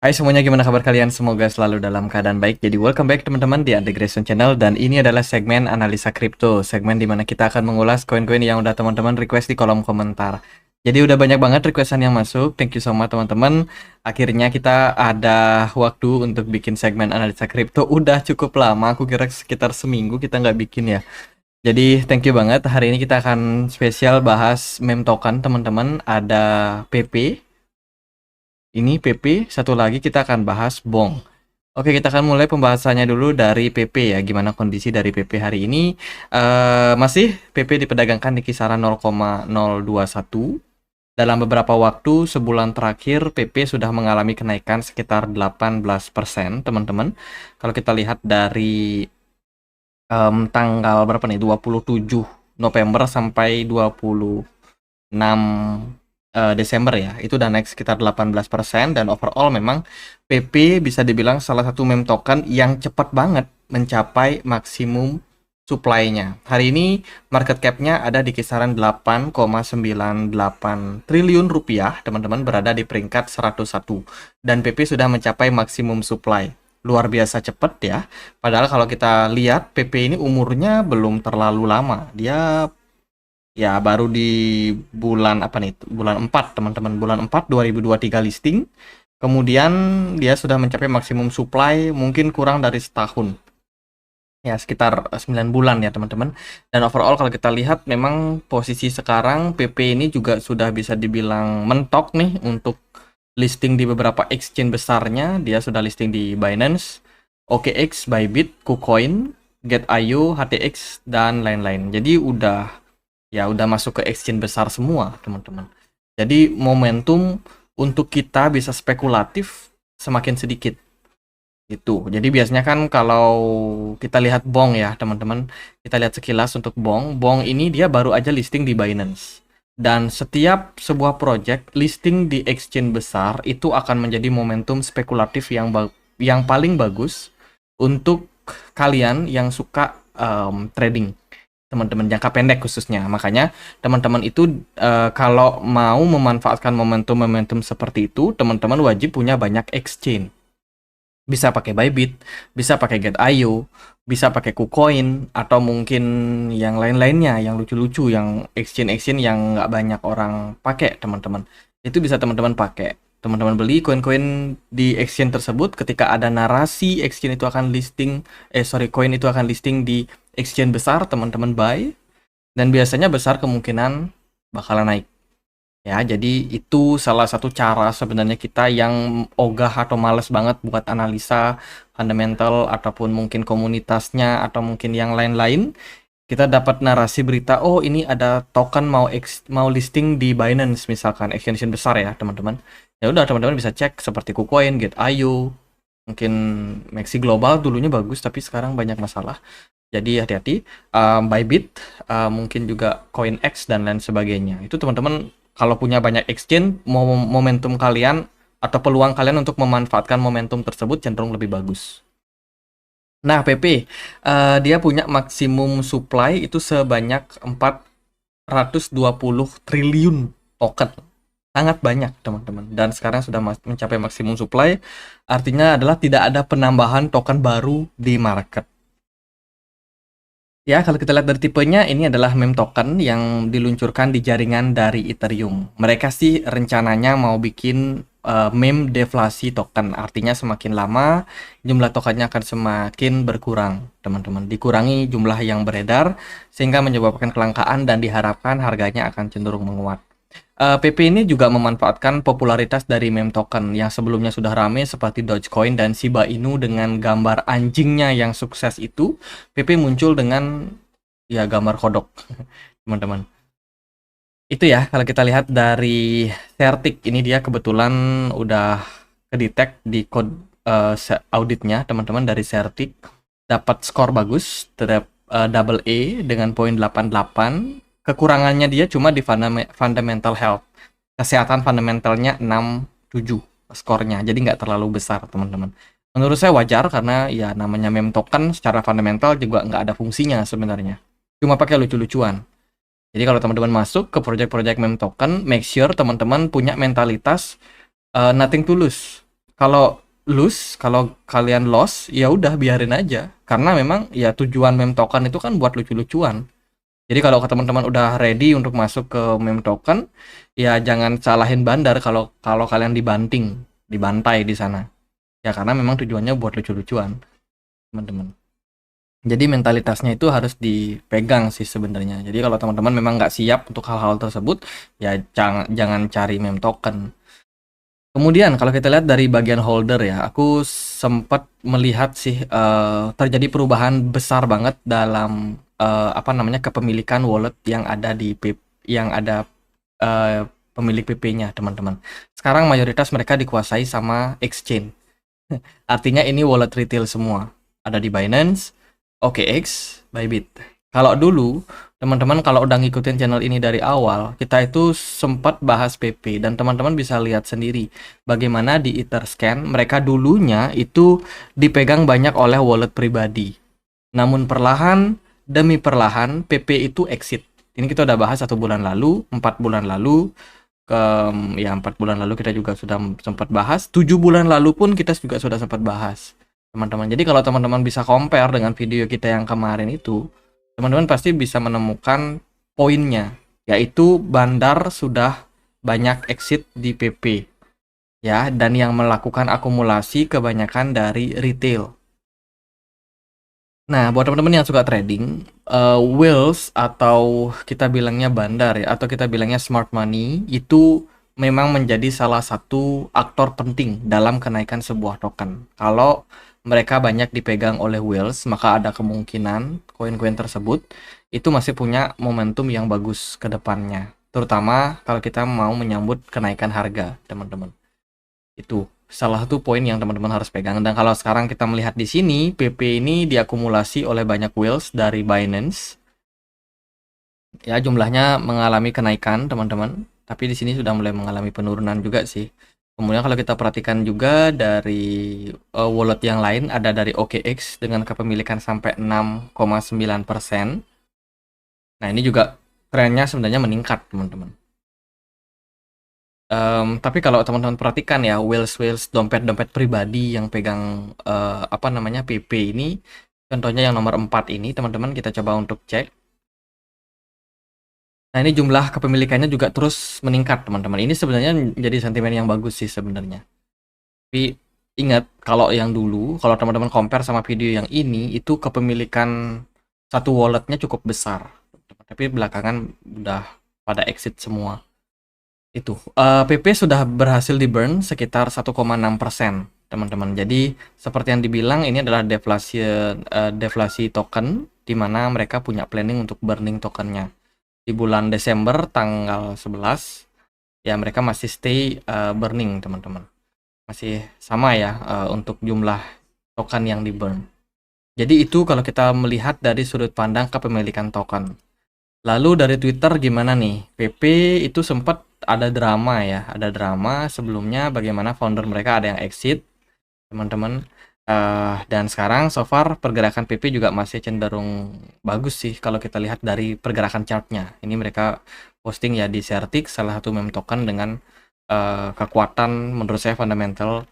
Hai semuanya, gimana kabar kalian? Semoga selalu dalam keadaan baik. Jadi welcome back teman-teman di Antegration Channel, dan ini adalah segmen analisa kripto, segmen dimana kita akan mengulas koin-koin yang udah teman-teman request di kolom komentar. Jadi udah banyak banget requestan yang masuk. Thank you so much teman-teman. Akhirnya kita ada waktu untuk bikin segmen analisa kripto. Udah cukup lama, aku kira sekitar seminggu kita nggak bikin ya. Jadi thank you banget. Hari ini kita akan spesial bahas meme token teman-teman. Ada PP. Ini PP, satu lagi kita akan bahas BONG. Oke, kita akan mulai pembahasannya dulu dari PP ya. Gimana kondisi dari PP hari ini? Masih PP diperdagangkan di kisaran 0,021. Dalam beberapa waktu, sebulan terakhir, PP sudah mengalami kenaikan sekitar 18%, teman-teman. Kalau kita lihat dari tanggal berapa nih? 27 November sampai 26 Desember ya, itu udah naik sekitar 18%, dan overall memang PP bisa dibilang salah satu meme token yang cepat banget mencapai maksimum supply-nya. Hari ini market cap-nya ada di kisaran 8,98 triliun rupiah, teman-teman, berada di peringkat 101, dan PP sudah mencapai maksimum supply. Luar biasa cepat ya. Padahal kalau kita lihat PP ini umurnya belum terlalu lama. Dia ya baru di bulan apa nih? Bulan 4, teman-teman. Bulan 4 2023 listing. Kemudian dia sudah mencapai maksimum supply mungkin kurang dari setahun. Ya, sekitar 9 bulan ya, teman-teman. Dan overall kalau kita lihat memang posisi sekarang PP ini juga sudah bisa dibilang mentok nih untuk listing di beberapa exchange besarnya. Dia sudah listing di Binance, OKX, Bybit, KuCoin, Get.io, HTX, dan lain-lain. Jadi udah masuk ke exchange besar semua, teman-teman. Jadi momentum untuk kita bisa spekulatif semakin sedikit. Itu. Jadi biasanya kan kalau kita lihat BONG ya, teman-teman, kita lihat sekilas untuk BONG. BONG ini dia baru aja listing di Binance. Dan setiap sebuah project listing di exchange besar itu akan menjadi momentum spekulatif yang paling bagus untuk kalian yang suka trading, teman-teman, jangka pendek khususnya. Makanya teman-teman itu kalau mau memanfaatkan momentum-momentum seperti itu, teman-teman wajib punya banyak exchange. Bisa pakai Bybit, bisa pakai Get.io, bisa pakai KuCoin, atau mungkin yang lain-lainnya, yang lucu-lucu, yang exchange-exchange yang nggak banyak orang pakai, teman-teman. Itu bisa teman-teman pakai. Teman-teman beli koin-koin di exchange tersebut ketika ada narasi exchange itu akan listing, koin itu akan listing di exchange besar, teman-teman buy, dan biasanya besar kemungkinan bakalan naik. Ya, jadi itu salah satu cara sebenarnya kita yang ogah atau males banget buat analisa fundamental ataupun mungkin komunitasnya atau mungkin yang lain-lain. Kita dapat narasi berita, oh ini ada token mau listing di Binance misalkan, exchange besar ya, teman-teman. Ya udah, teman-teman bisa cek seperti KuCoin, Get.io, mungkin Maxi Global dulunya bagus tapi sekarang banyak masalah. Jadi hati-hati. Bybit, mungkin juga CoinX dan lain sebagainya. Itu teman-teman kalau punya banyak exchange, momentum kalian atau peluang kalian untuk memanfaatkan momentum tersebut cenderung lebih bagus. Nah, PP, dia punya maksimum supply itu sebanyak 420 triliun token. Sangat banyak, teman-teman. Dan sekarang sudah mencapai maksimum supply, artinya adalah tidak ada penambahan token baru di market. Ya, kalau kita lihat dari tipenya, ini adalah meme token yang diluncurkan di jaringan dari Ethereum. Mereka sih rencananya mau bikin meme deflasi token. Artinya semakin lama, jumlah tokennya akan semakin berkurang, teman-teman. Dikurangi jumlah yang beredar, sehingga menyebabkan kelangkaan dan diharapkan harganya akan cenderung menguat. PP ini juga memanfaatkan popularitas dari meme token yang sebelumnya sudah rame seperti Dogecoin dan Shiba Inu dengan gambar anjingnya yang sukses itu. PP muncul dengan ya gambar kodok, teman-teman. Itu ya kalau kita lihat dari Certic, ini dia kebetulan udah kedetek di code auditnya, teman-teman, dari Certic. Dapat skor bagus, terhadap double A dengan poin 88. Kekurangannya dia cuma di fundamental health. Kesehatan fundamentalnya 67 skornya. Jadi nggak terlalu besar, teman-teman. Menurut saya wajar karena ya namanya meme token secara fundamental juga nggak ada fungsinya sebenarnya. Cuma pakai lucu-lucuan. Jadi kalau teman-teman masuk ke project-project meme token, make sure teman-teman punya mentalitas nothing to lose. Kalau kalau kalian loss, ya udah biarin aja. Karena memang ya tujuan meme token itu kan buat lucu-lucuan. Jadi kalau teman-teman udah ready untuk masuk ke meme token, ya jangan salahin bandar kalau kalau kalian dibantai di sana. Ya karena memang tujuannya buat lucu-lucuan, teman-teman. Jadi mentalitasnya itu harus dipegang sih sebenarnya. Jadi kalau teman-teman memang nggak siap untuk hal-hal tersebut, ya jangan cari meme token. Kemudian kalau kita lihat dari bagian holder ya, aku sempat melihat sih terjadi perubahan besar banget dalam apa namanya kepemilikan wallet yang ada di yang ada eh, pemilik PP-nya, teman-teman. Sekarang mayoritas mereka dikuasai sama exchange. Artinya ini wallet retail semua. Ada di Binance, OKX, Bybit. Kalau dulu, teman-teman kalau udah ngikutin channel ini dari awal, kita itu sempat bahas PP dan teman-teman bisa lihat sendiri bagaimana di Etherscan mereka dulunya itu dipegang banyak oleh wallet pribadi. Namun perlahan demi perlahan PP itu exit. Ini kita udah bahas 1 bulan lalu, 4 bulan lalu, ya 4 bulan lalu kita juga sudah sempat bahas, 7 bulan lalu pun kita juga sudah sempat bahas, teman-teman. Jadi kalau teman-teman bisa compare dengan video kita yang kemarin itu, teman-teman pasti bisa menemukan poinnya, yaitu bandar sudah banyak exit di PP ya, dan yang melakukan akumulasi kebanyakan dari retail. Nah, buat teman-teman yang suka trading, whales atau kita bilangnya bandar ya, atau kita bilangnya smart money, itu memang menjadi salah satu aktor penting dalam kenaikan sebuah token. Kalau mereka banyak dipegang oleh whales, maka ada kemungkinan koin-koin tersebut itu masih punya momentum yang bagus ke depannya. Terutama kalau kita mau menyambut kenaikan harga, teman-teman. Itu salah satu poin yang teman-teman harus pegang. Dan kalau sekarang kita melihat di sini, PP ini diakumulasi oleh banyak whales dari Binance. Ya, jumlahnya mengalami kenaikan, teman-teman. Tapi di sini sudah mulai mengalami penurunan juga sih. Kemudian kalau kita perhatikan juga dari wallet yang lain, ada dari OKX dengan kepemilikan sampai 6,9%. Nah, ini juga trennya sebenarnya meningkat, teman-teman. Tapi kalau teman-teman perhatikan ya, whales dompet-dompet pribadi yang pegang apa namanya PP ini, contohnya yang nomor 4 ini, teman-teman kita coba untuk cek. Nah, ini jumlah kepemilikannya juga terus meningkat, teman-teman. Ini sebenarnya jadi sentimen yang bagus sih sebenarnya. Tapi ingat, kalau yang dulu, kalau teman-teman compare sama video yang ini, itu kepemilikan satu walletnya cukup besar. Tapi belakangan udah pada exit semua. Itu PP sudah berhasil di burn sekitar 1,6%, teman-teman. Jadi seperti yang dibilang, ini adalah deflasi token, di mana mereka punya planning untuk burning tokennya di bulan Desember tanggal 11. Ya mereka masih stay burning, teman-teman, masih sama ya untuk jumlah token yang di burn. Jadi itu kalau kita melihat dari sudut pandang kepemilikan token. Lalu dari Twitter gimana nih? PP itu sempat ada drama ya, ada drama sebelumnya bagaimana founder mereka ada yang exit, teman-teman. Dan sekarang so far pergerakan PP juga masih cenderung bagus sih kalau kita lihat dari pergerakan chartnya. Ini mereka posting ya di Certic, salah satu meme token dengan kekuatan menurut saya fundamental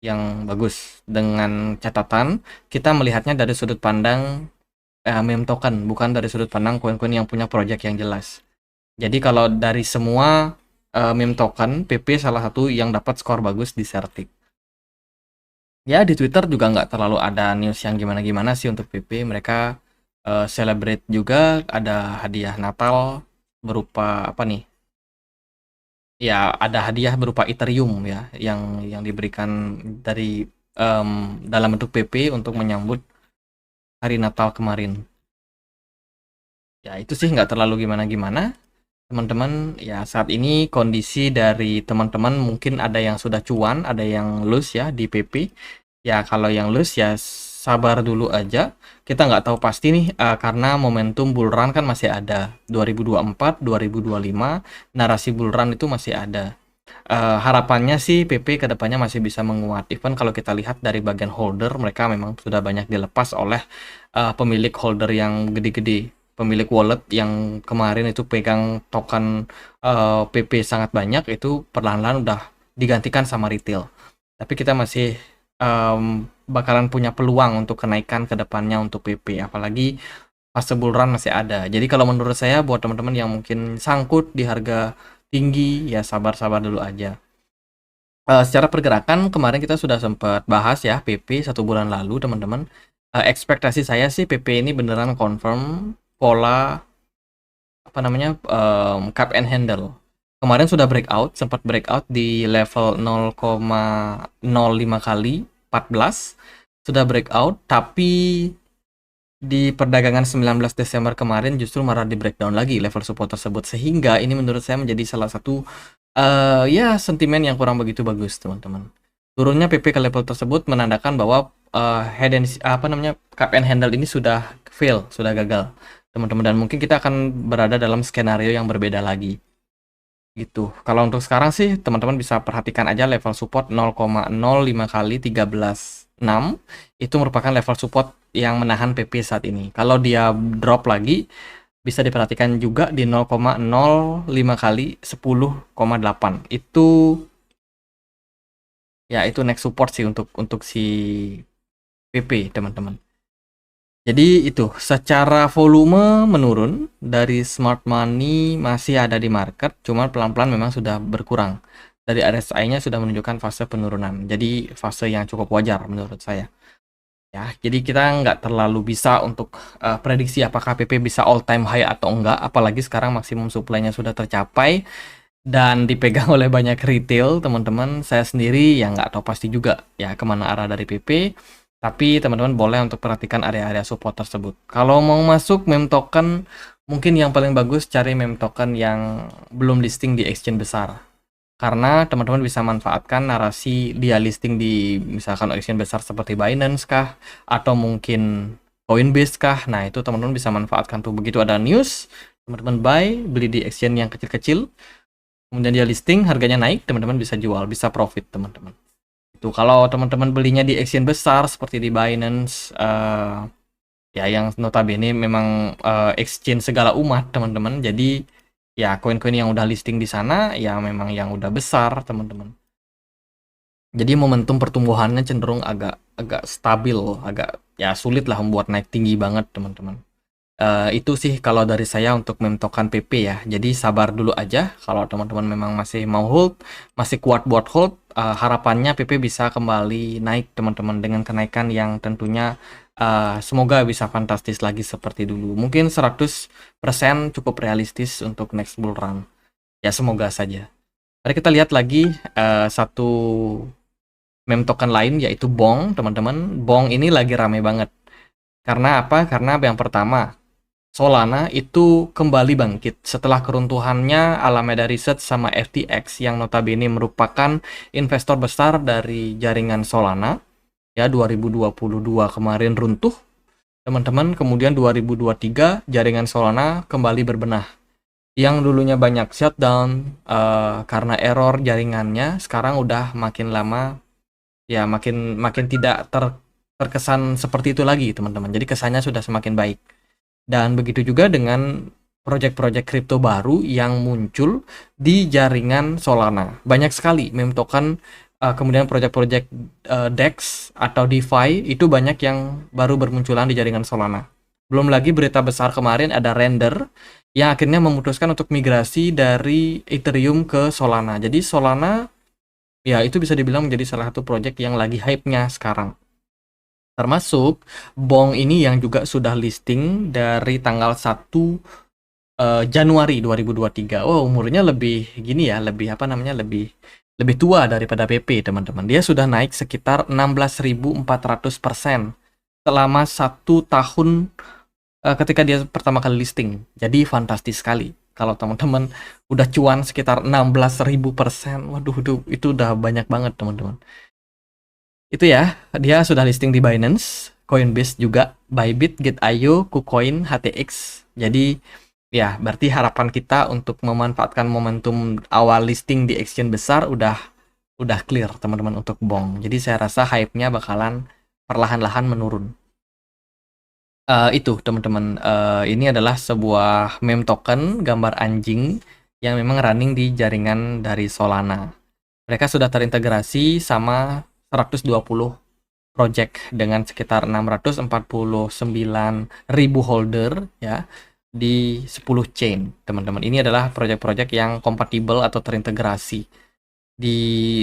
yang bagus. Dengan catatan kita melihatnya dari sudut pandang meme token, bukan dari sudut pandang koin-koin yang punya project yang jelas. Jadi kalau dari semua meme token, PP salah satu yang dapat skor bagus di Certic. Ya di Twitter juga nggak terlalu ada news yang gimana-gimana sih untuk PP. Mereka celebrate juga, ada hadiah Natal berupa apa nih? Ya ada hadiah berupa Ethereum ya, yang diberikan dari dalam bentuk PP untuk menyambut hari Natal kemarin. Ya itu sih nggak terlalu gimana-gimana, teman-teman. Ya saat ini kondisi dari teman-teman mungkin ada yang sudah cuan, ada yang lose ya di PP. Ya kalau yang lose ya sabar dulu aja. Kita nggak tahu pasti nih karena momentum bull run kan masih ada. 2024, 2025 narasi bull run itu masih ada. Harapannya sih PP kedepannya masih bisa menguat. Even kalau kita lihat dari bagian holder, mereka memang sudah banyak dilepas oleh pemilik holder yang gede-gede, pemilik wallet yang kemarin itu pegang token PP sangat banyak, itu perlahan-lahan udah digantikan sama retail. Tapi kita masih bakalan punya peluang untuk kenaikan ke depannya untuk PP, apalagi fase bull run masih ada. Jadi kalau menurut saya buat teman-teman yang mungkin sangkut di harga tinggi, ya sabar-sabar dulu aja. Secara pergerakan kemarin kita sudah sempat bahas ya PP 1 bulan lalu teman-teman. Ekspektasi saya sih PP ini beneran confirm pola apa namanya cup and handle. Kemarin sudah breakout, sempat breakout di level 0,05 kali 14 sudah breakout, tapi di perdagangan 19 Desember kemarin justru malah di breakdown lagi level support tersebut, sehingga ini menurut saya menjadi salah satu ya sentimen yang kurang begitu bagus teman-teman. Turunnya PP ke level tersebut menandakan bahwa head and apa namanya cup and handle ini sudah fail, sudah gagal teman-teman, dan mungkin kita akan berada dalam skenario yang berbeda lagi gitu. Kalau untuk sekarang sih teman-teman bisa perhatikan aja level support 0,05 kali 13,6 itu merupakan level support yang menahan PP saat ini. Kalau dia drop lagi bisa diperhatikan juga di 0,05 kali 10,8. Itu ya itu next support sih untuk si PP teman-teman. Jadi itu secara volume menurun dari smart money masih ada di market, cuma pelan-pelan memang sudah berkurang. Dari RSI-nya sudah menunjukkan fase penurunan. Jadi fase yang cukup wajar menurut saya. Ya, jadi kita nggak terlalu bisa untuk prediksi apakah PP bisa all time high atau enggak, apalagi sekarang maksimum supply-nya sudah tercapai dan dipegang oleh banyak retail, teman-teman. Saya sendiri yang nggak tahu pasti juga ya kemana arah dari PP, tapi teman-teman boleh untuk perhatikan area-area support tersebut. Kalau mau masuk meme token, mungkin yang paling bagus cari meme token yang belum listing di exchange besar. Karena teman-teman bisa manfaatkan narasi dia listing di misalkan exchange besar seperti Binance kah, atau mungkin Coinbase kah. Nah, itu teman-teman bisa manfaatkan tuh. Begitu ada news, teman-teman buy, beli di exchange yang kecil-kecil, kemudian dia listing, harganya naik, teman-teman bisa jual, bisa profit teman-teman. Itu kalau teman-teman belinya di exchange besar seperti di Binance, ya yang notabene memang exchange segala umat teman-teman. Jadi ya koin-koin yang udah listing di sana ya memang yang udah besar teman-teman. Jadi momentum pertumbuhannya cenderung agak stabil, agak ya sulit lah membuat naik tinggi banget teman-teman. Itu sih kalau dari saya untuk meme token PP ya. Jadi sabar dulu aja kalau teman-teman memang masih mau hold, masih kuat buat hold, harapannya PP bisa kembali naik teman-teman dengan kenaikan yang tentunya semoga bisa fantastis lagi seperti dulu. Mungkin 100% cukup realistis untuk next bull run. Ya semoga saja. Mari kita lihat lagi satu meme token lain yaitu Bong, teman-teman. Bong ini lagi rame banget. Karena apa? Karena yang pertama, Solana itu kembali bangkit setelah keruntuhannya Alameda Research sama FTX yang notabene merupakan investor besar dari jaringan Solana. Ya 2022 kemarin runtuh teman-teman, kemudian 2023 jaringan Solana kembali berbenah. Yang dulunya banyak shutdown karena error jaringannya, sekarang udah makin lama ya makin tidak terkesan seperti itu lagi teman-teman. Jadi kesannya sudah semakin baik. Dan begitu juga dengan proyek-proyek kripto baru yang muncul di jaringan Solana. Banyak sekali meme token, kemudian proyek-proyek DEX atau DeFi itu banyak yang baru bermunculan di jaringan Solana. Belum lagi berita besar kemarin ada Render yang akhirnya memutuskan untuk migrasi dari Ethereum ke Solana. Jadi Solana ya itu bisa dibilang menjadi salah satu proyek yang lagi hype-nya sekarang. Termasuk Bong ini yang juga sudah listing dari tanggal 1 Januari 2023. Oh, umurnya lebih gini ya, lebih apa namanya, lebih tua daripada PP, teman-teman. Dia sudah naik sekitar 16.400% selama 1 tahun ketika dia pertama kali listing. Jadi fantastis sekali. Kalau teman-teman udah cuan sekitar 16.000%, waduh, itu udah banyak banget, teman-teman. Itu ya, dia sudah listing di Binance, Coinbase juga, Bybit, Gate.io, KuCoin, HTX. Jadi ya, berarti harapan kita untuk memanfaatkan momentum awal listing di exchange besar udah clear teman-teman untuk Bong. Jadi saya rasa hype-nya bakalan perlahan-lahan menurun. Itu teman-teman, ini adalah sebuah meme token gambar anjing yang memang running di jaringan dari Solana. Mereka sudah terintegrasi sama 120 project dengan sekitar 649.000 holder ya di 10 chain, teman-teman. Ini adalah project-project yang kompatibel atau terintegrasi. Di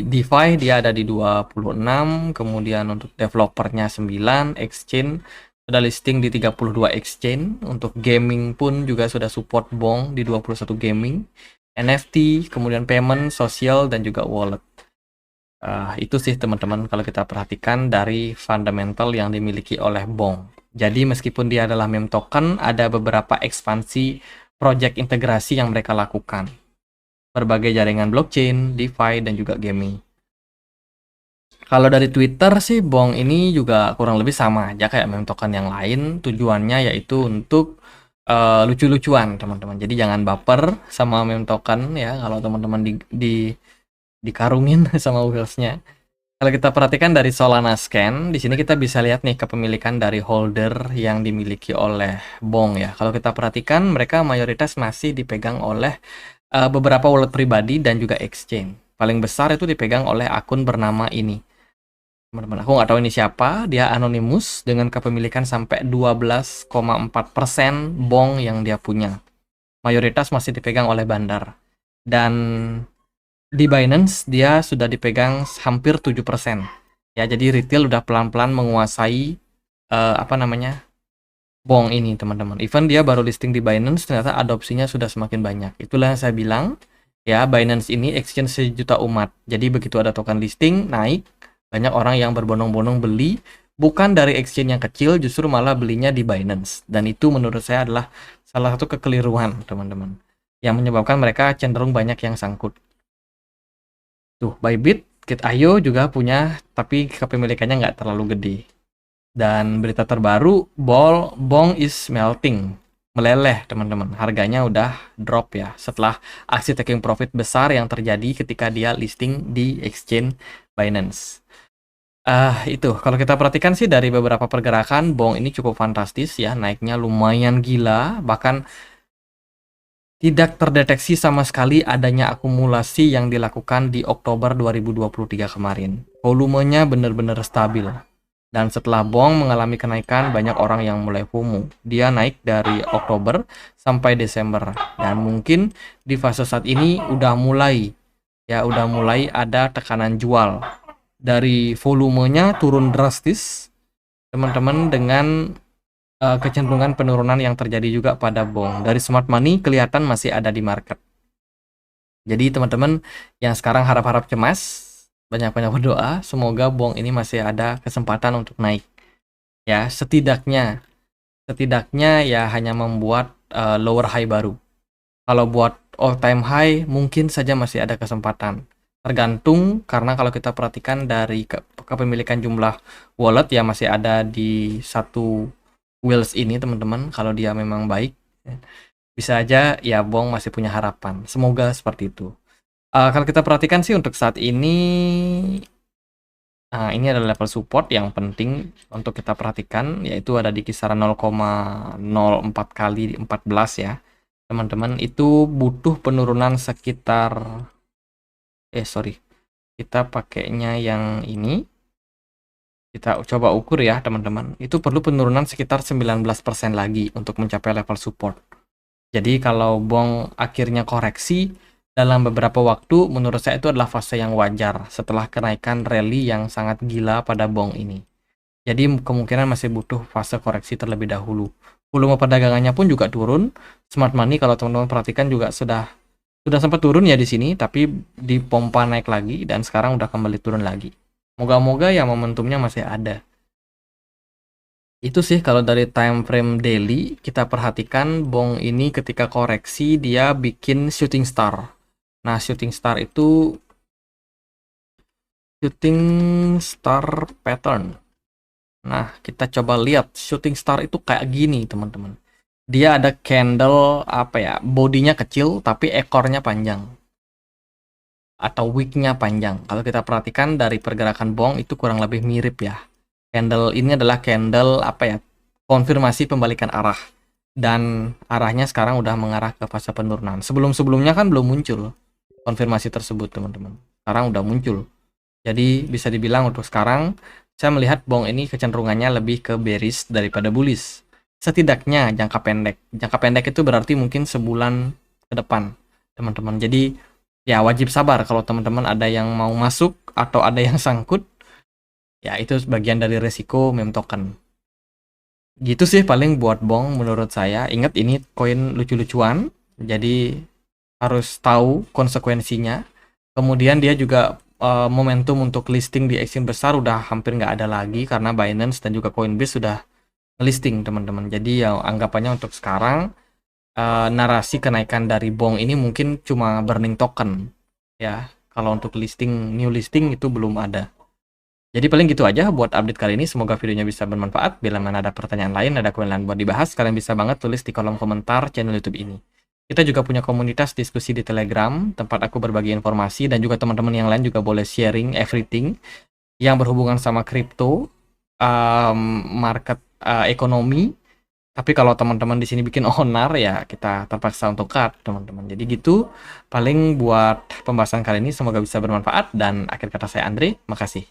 DeFi dia ada di 26, kemudian untuk developernya 9, exchange sudah listing di 32 exchange, untuk gaming pun juga sudah support Bong di 21 gaming, NFT, kemudian payment, sosial, dan juga wallet. Itu sih teman-teman kalau kita perhatikan dari fundamental yang dimiliki oleh Bong. Jadi meskipun dia adalah meme token, ada beberapa ekspansi project integrasi yang mereka lakukan. Berbagai jaringan blockchain, DeFi, dan juga gaming. Kalau dari Twitter sih, Bong ini juga kurang lebih sama aja kayak meme token yang lain. Tujuannya yaitu untuk lucu-lucuan, teman-teman. Jadi jangan baper sama meme token ya, kalau teman-teman dikarungin sama wheels-nya. Kalau kita perhatikan dari Solana Scan, di sini kita bisa lihat nih kepemilikan dari holder yang dimiliki oleh Bong ya. Kalau kita perhatikan, mereka mayoritas masih dipegang oleh beberapa wallet pribadi dan juga exchange. Paling besar itu dipegang oleh akun bernama ini. Teman-teman, aku nggak tahu ini siapa. Dia anonymous dengan kepemilikan sampai 12,4% Bong yang dia punya. Mayoritas masih dipegang oleh bandar. Dan di Binance dia sudah dipegang hampir 7%. Ya, jadi retail udah pelan-pelan menguasai Bong ini, teman-teman. Even dia baru listing di Binance, ternyata adopsinya sudah semakin banyak. Itulah yang saya bilang, ya, Binance ini exchange sejuta umat. Jadi begitu ada token listing, naik, banyak orang yang berbondong-bondong beli, bukan dari exchange yang kecil, justru malah belinya di Binance. Dan itu menurut saya adalah salah satu kekeliruan, teman-teman, yang menyebabkan mereka cenderung banyak yang sangkut. Tuh, Bybit, Gate.io juga punya, tapi kepemilikannya nggak terlalu gede. Dan berita terbaru, Bong is melting, meleleh teman-teman. Harganya udah drop ya setelah aksi taking profit besar yang terjadi ketika dia listing di exchange Binance. Itu kalau kita perhatikan sih dari beberapa pergerakan, Bong ini cukup fantastis ya, naiknya lumayan gila, bahkan tidak terdeteksi sama sekali adanya akumulasi yang dilakukan di Oktober 2023 kemarin. Volumenya benar-benar stabil. Dan setelah Bong mengalami kenaikan, banyak orang yang mulai FOMO. Dia naik dari Oktober sampai Desember. Dan mungkin di fase saat ini udah mulai ada tekanan jual. Dari volumenya turun drastis, teman-teman, dengan kecenderungan penurunan yang terjadi juga pada Bong. Dari smart money kelihatan masih ada di market. Jadi teman-teman yang sekarang harap-harap cemas, banyak-banyak berdoa, semoga Bong ini masih ada kesempatan untuk naik. Ya, setidaknya ya hanya membuat lower high baru. Kalau buat all time high mungkin saja masih ada kesempatan. Tergantung, karena kalau kita perhatikan dari kepemilikan jumlah wallet ya masih ada di satu wheels ini, teman-teman. Kalau dia memang baik, bisa aja ya Bong masih punya harapan. Semoga seperti itu. Kalau kita perhatikan sih untuk saat ini, ini adalah level support yang penting untuk kita perhatikan, yaitu ada di kisaran 0,04 kali 14 ya. Teman-teman, itu butuh penurunan sekitar, kita pakainya yang ini. Kita coba ukur ya, teman-teman. Itu perlu penurunan sekitar 19% lagi untuk mencapai level support. Jadi kalau Bong akhirnya koreksi dalam beberapa waktu, menurut saya itu adalah fase yang wajar setelah kenaikan rally yang sangat gila pada Bong ini. Jadi kemungkinan masih butuh fase koreksi terlebih dahulu. Volume perdagangannya pun juga turun. Smart money kalau teman-teman perhatikan juga sudah sempat turun ya di sini, tapi dipompa naik lagi dan sekarang udah kembali turun lagi. Moga-moga ya momentumnya masih ada. Itu sih kalau dari time frame daily, kita perhatikan Bong ini ketika koreksi dia bikin shooting star. Nah, shooting star itu shooting star pattern. Nah, kita coba lihat shooting star itu kayak gini, teman-teman. Dia ada candle bodinya kecil tapi ekornya panjang. Atau wick-nya panjang. Kalau kita perhatikan dari pergerakan Bong itu kurang lebih mirip ya. Candle ini adalah candle konfirmasi pembalikan arah. Dan arahnya sekarang udah mengarah ke fase penurunan. Sebelum-sebelumnya kan belum muncul konfirmasi tersebut, teman-teman. Sekarang udah muncul. Jadi bisa dibilang untuk sekarang saya melihat bong ini kecenderungannya lebih ke bearish daripada bullish. Setidaknya jangka pendek. Jangka pendek itu berarti mungkin sebulan ke depan, teman-teman. Jadi ya wajib sabar kalau teman-teman ada yang mau masuk atau ada yang sangkut. Ya itu bagian dari resiko meme token. Gitu sih paling buat bong menurut saya. Ingat ini koin lucu-lucuan, jadi harus tahu konsekuensinya. Kemudian dia juga momentum untuk listing di exchange besar udah hampir nggak ada lagi karena Binance dan juga Coinbase sudah listing teman-teman. Jadi ya anggapannya untuk sekarang narasi kenaikan dari bong ini mungkin cuma burning token ya. Kalau untuk listing new listing itu belum ada. Jadi paling gitu aja buat update kali ini. Semoga videonya bisa bermanfaat. Bila mana ada pertanyaan lain, ada koin lain buat dibahas, kalian bisa banget tulis di kolom komentar channel YouTube ini. Kita juga punya komunitas diskusi di Telegram, tempat aku berbagi informasi, dan juga teman-teman yang lain juga boleh sharing everything yang berhubungan sama kripto, market, ekonomi. Tapi kalau teman-teman di sini bikin onar ya kita terpaksa untuk cut, teman-teman. Jadi gitu paling buat pembahasan kali ini, semoga bisa bermanfaat, dan akhir kata saya Andre, makasih.